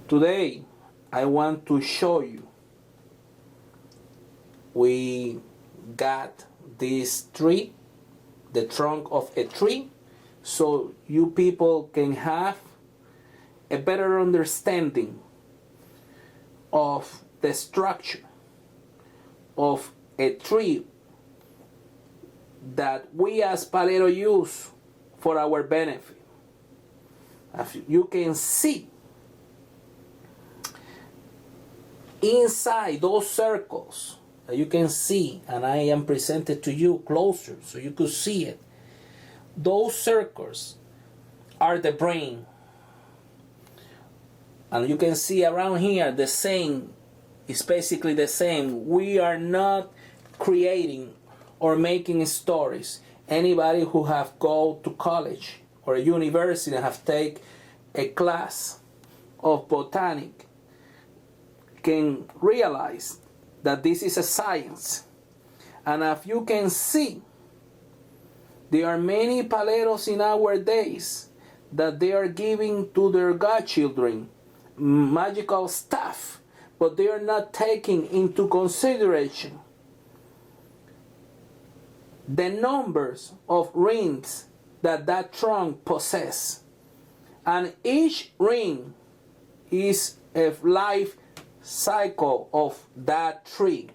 Today, I want to show you. We got this tree, the trunk of a tree, so you people can have a better understanding of the structure of a tree that we as Palero use for our benefit. As you can see, inside those circles that you can see, and I am presented to you closer so you could see it, those circles are the brain. And you can see around here the same is basically the same. We are not creating or making stories. Anybody who have go to college or a university and have take a class of botanic can realize that this is a science. And as you can see, there are many paleros in our days that they are giving to their godchildren magical stuff, but they are not taking into consideration the numbers of rings that that trunk possess. And each ring is a life cycle of that tree.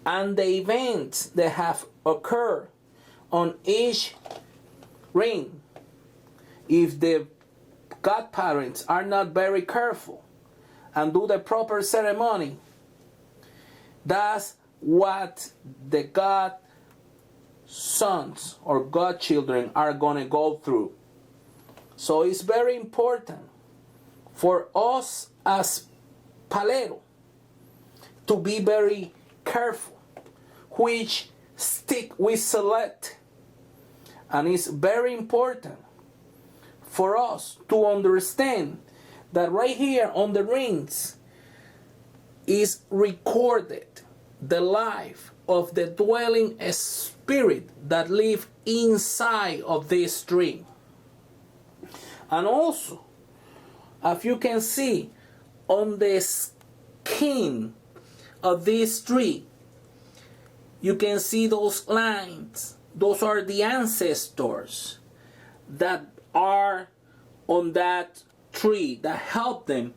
And the events that have occurred on each ring, if the godparents are not very careful and do the proper ceremony, that's what the godsons or godchildren are going to go through. So it's very important for us as Palero to be very careful which stick we select. And it's very important for us to understand that right here on the rings is recorded the life of the dwelling spirit that live inside of this tree. And also, as you can see on the skin of this tree, you can see those lines. Those are the ancestors that are on that tree that help them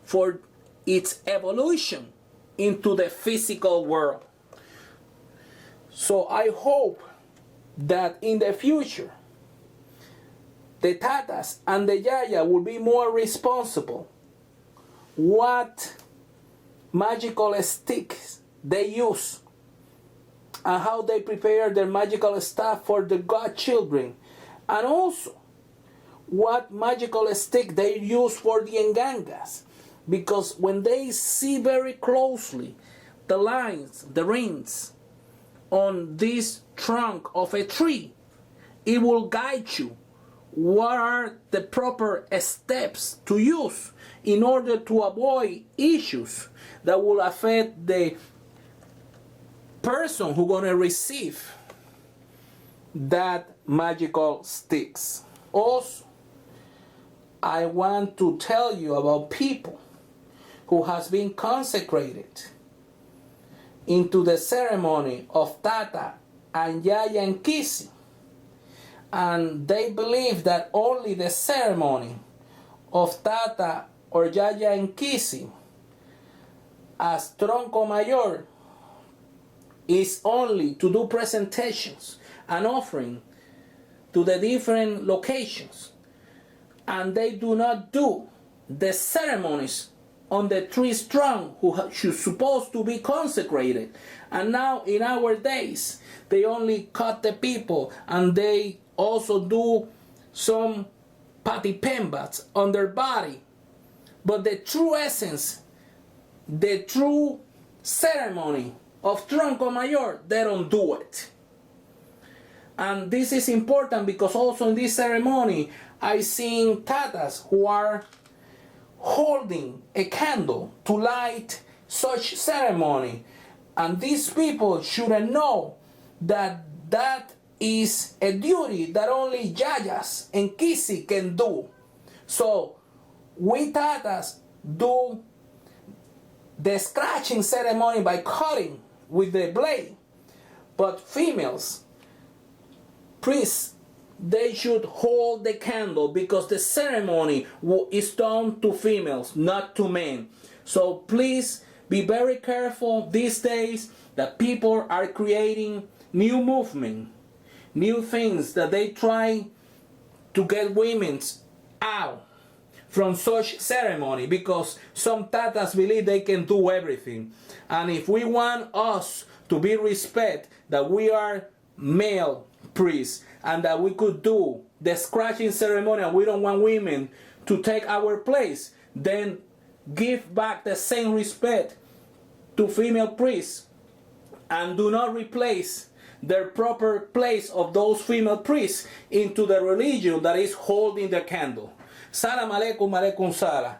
for its evolution into the physical world. So I hope that in the future the tatas and the yaya will be more responsible what magical sticks they use and how they prepare their magical stuff for the godchildren, and also what magical stick they use for the engangas, because when they see very closely the lines, the rings on this trunk of a tree, it will guide you what are the proper steps to use in order to avoid issues that will affect the person who's going to receive that magical sticks. Also, I want to tell you about people who has been consecrated into the ceremony of Tata and Yaya and Kisi. And they believe that only the ceremony of Tata or Yaya and Kisi as Tronco Mayor is only to do presentations and offering to the different locations, and they do not do the ceremonies on the tree trunk who should supposed to be consecrated. And now in our days they only cut the people, and they also do some patipembas on their body, but the true essence, the true ceremony of Tronco Mayor, they don't do it. And this is important because also in this ceremony I seen tatas who are holding a candle to light such ceremony, and these people shouldn't know that that is a duty that only yayas and kisi can do. So we Tatas do the scratching ceremony by cutting with the blade, but females, priests, they should hold the candle because the ceremony is done to females, not to men. So please be very careful these days that people are creating new movement, new things that they try to get women out from such ceremony, because some Tatas believe they can do everything. And if we want us to be respect that we are male priests and that we could do the scratching ceremony and we don't want women to take our place, then give back the same respect to female priests and do not replace their proper place of those female priests into the religion that is holding the candle. Salam alaikum, alaikum salam.